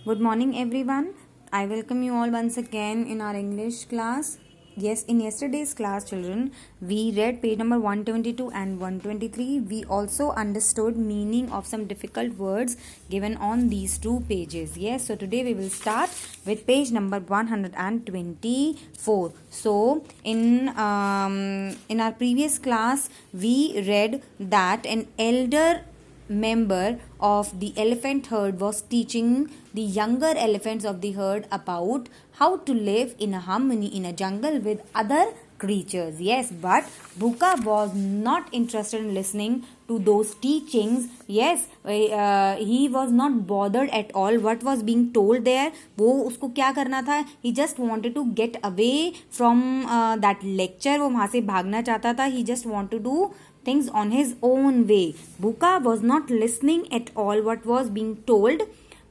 Good morning, everyone. I welcome you all once again in our English class. Yes, in yesterday's class, children, we read page number 122 and 123. We also understood meaning of some difficult words given on these two pages. Yes, so today we will start with page number 124. So, in our previous class, we read that an elder member of the elephant herd was teaching the younger elephants of the herd about how to live in a harmony in a jungle with other creatures. Yes, but Bhuka was not interested in listening to those teachings. Yes, he was not bothered at all what was being told there. वो उसको क्या करना था? He just wanted to get away from that lecture. वो वहाँ से भागना चाहता था. He just wanted to do things on his own way. Bhuka was not listening at all what was being told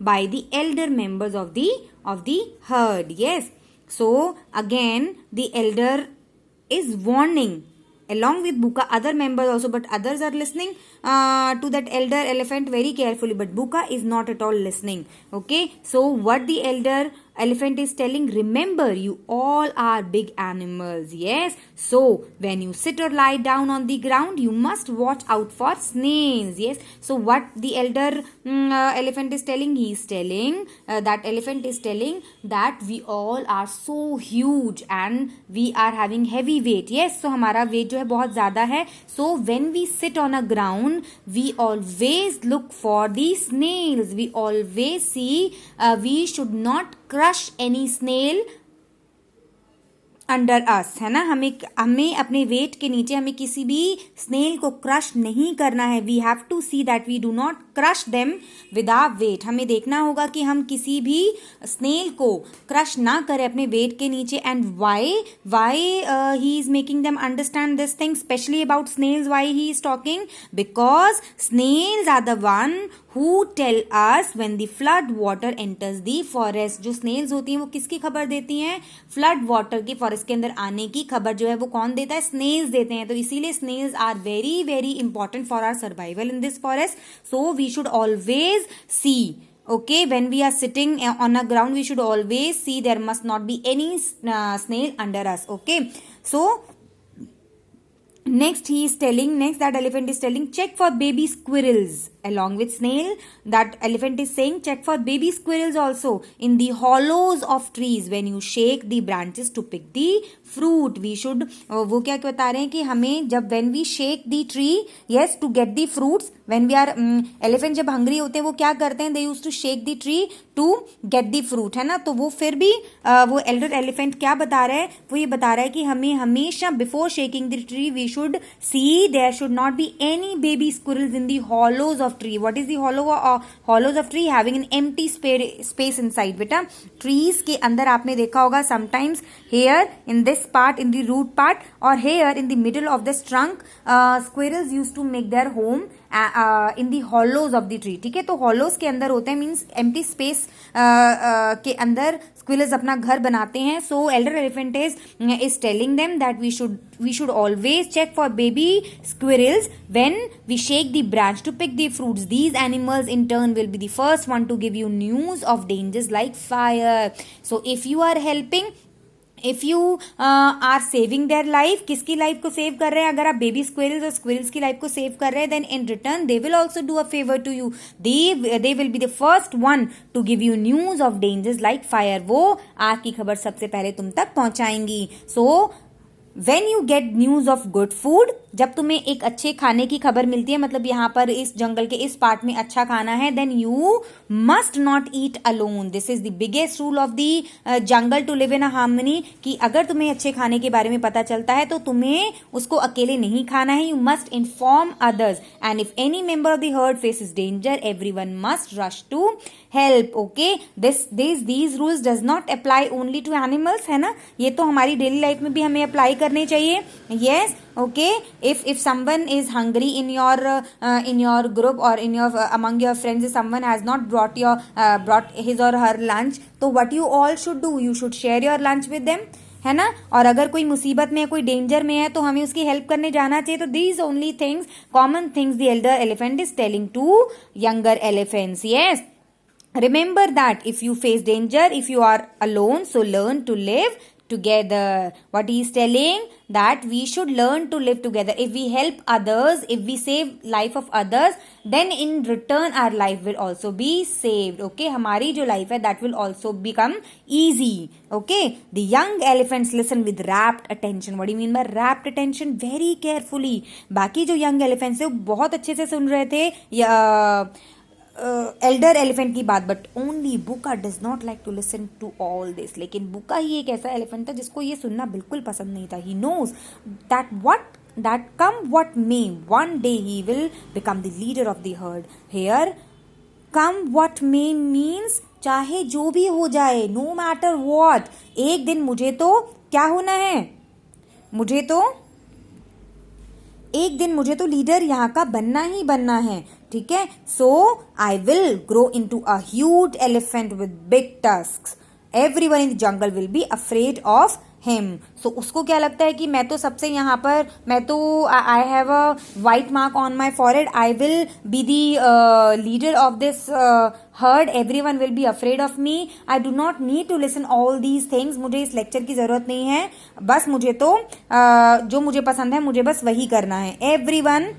by the elder members of the herd. Yes, so again the elder is warning along with Bhuka other members also, but others are listening to that elder elephant very carefully, but Bhuka is not at all listening. Okay, so what the elder elephant is telling, remember, you all are big animals. Yes, so when you sit or lie down on the ground, you must watch out for snails. Yes, so what the elder elephant is telling, he is telling that elephant is telling that we all are so huge and we are having heavy weight. Yes, so हमारा weight जो है बहुत ज़्यादा है. So when we sit on a ground, we always look for the snails. We always see we should not crush any snail under us, है ना. हमें अपने वेट के नीचे हमें किसी भी स्नेल को क्रश नहीं करना है. We have to see that we do not crush them with our weight. हमें देखना होगा कि हम किसी भी स्नेल को क्रश ना करें अपने वेट के नीचे. And why he is making them understand this thing, specially about snails. Why he is talking, because snails are the one who tell us when the flood water enters the forest. जो snails होती हैं वो किसकी खबर देती हैं? flood water की forest के अंदर आने की खबर जो है वो कौन देता है? snails देते हैं. तो इसीलिए snails are very very important for our survival in this forest. So we should always see, okay, when we are sitting on a ground, we should always see there must not be any snail under us. Okay, so next that elephant is telling, check for baby squirrels along with snail. That elephant is saying, check for baby squirrels also in the hollows of trees when you shake the branches to pick the fruit. We should वो क्या बता रहे हैं कि हमें जब when we shake the tree, yes, to get the fruits, when we are elephant जब hungry होते हैं वो क्या करते हैं? They used to shake the tree to get the fruit, है ना. तो वो फिर भी वो elder elephant क्या बता रहा है? वो ये बता रहा है कि हमें हमेशा before shaking the tree we should see there should not be any baby squirrels in the hollows of tree. What is the hollows of tree? Having an empty space inside. बेटा trees के अंदर आपने देखा होगा sometimes here in this part, in the root part, or here in the middle of this trunk, squirrels used to make their home in the hollows of the tree. ठीक है, तो hollows के अंदर होते हैं, means empty space के अंदर squirrels अपना घर बनाते हैं. So elder elephant is telling them that we should always check for baby squirrels when we shake the branch to pick the fruits. These animals in turn will be the first one to give you news of dangers like fire. So if you are helping, if you are saving their life, किसकी life को save कर रहे हैं? अगर आप baby squirrels और squirrels की life को सेव कर रहे हैं, then in return they will also do a favour to you. They will be the first one to give you news of dangers like fire. वो आग की खबर सबसे पहले तुम तक पहुंचाएंगी. सो When you get news of good food, जब तुम्हें एक अच्छे खाने की खबर मिलती है, मतलब यहाँ पर इस जंगल के इस पार्ट में अच्छा खाना है, then you must not eat alone. This is the biggest rule of the jungle to live in a harmony. कि अगर तुम्हें अच्छे खाने के बारे में पता चलता है तो तुम्हें उसको अकेले नहीं खाना है. You must inform others. And if any member of the herd faces danger, everyone must rush to help. Okay, these rules does not apply only to animals, है ना. ये तो हमारी डेली लाइफ में भी हमें अप्लाई करने चाहिए. Yes, okay, if someone is hungry in your group or in your among your friends, if someone has not brought his or her lunch, तो what you all should do, you should share your lunch with them, है ना. और अगर कोई मुसीबत में है, कोई डेंजर में है, तो हमें उसकी हेल्प करने जाना चाहिए. तो these only things, common things the elder elephant is telling to younger elephants. Yes, Remember that if you face danger, if you are alone, so learn to live together. What he is telling, that we should learn to live together. If we help others, if we save life of others, then in return our life will also be saved. Okay, हमारी जो life है, that will also become easy. Okay, the young elephants listen with rapt attention. What do you mean by rapt attention? Very carefully. बाकी जो young elephants है वो बहुत अच्छे से सुन रहे थे या एल्डर एलिफेंट की बात, but only Buka does not like to listen to all this. लेकिन बुका ही एक ऐसा एलिफेंट था जिसको ये सुनना बिल्कुल पसंद नहीं था. He knows that come what may, one day he will become the leader of the herd. Here come what may means चाहे जो भी हो जाए, no matter what, एक दिन मुझे तो क्या होना है, एक दिन मुझे तो लीडर यहाँ का बनना ही बनना है. ठीक है, so I will grow into a huge elephant with big tusks. Everyone in the jungle will be afraid of him. So उसको क्या लगता है कि मैं तो सबसे यहाँ पर, मैं तो I have a white mark on my forehead, I will be the leader of this herd, everyone will be afraid of me, I do not need to listen all these things. मुझे इस lecture की जरूरत नहीं है, बस मुझे तो जो मुझे पसंद है मुझे बस वही करना है. Everyone.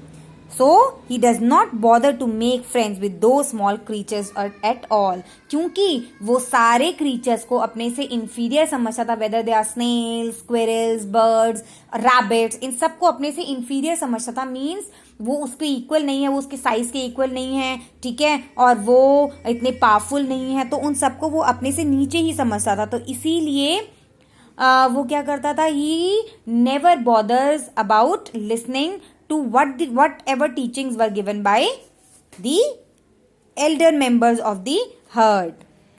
So he does not bother to make friends with those small creatures at all. क्योंकि वो सारे creatures को अपने से inferior समझता था, whether they are snails, squirrels, birds, rabbits, इन सबको अपने से inferior समझता था. मीन्स वो उसके इक्वल नहीं है, वो उसके साइज के इक्वल नहीं है. ठीक है, और वो इतने पावरफुल नहीं है, तो उन सबको वो अपने से नीचे ही समझता था. तो इसीलिए वो क्या करता था, he never bothers about listening to whatever teachings were given by the elder members of the herd.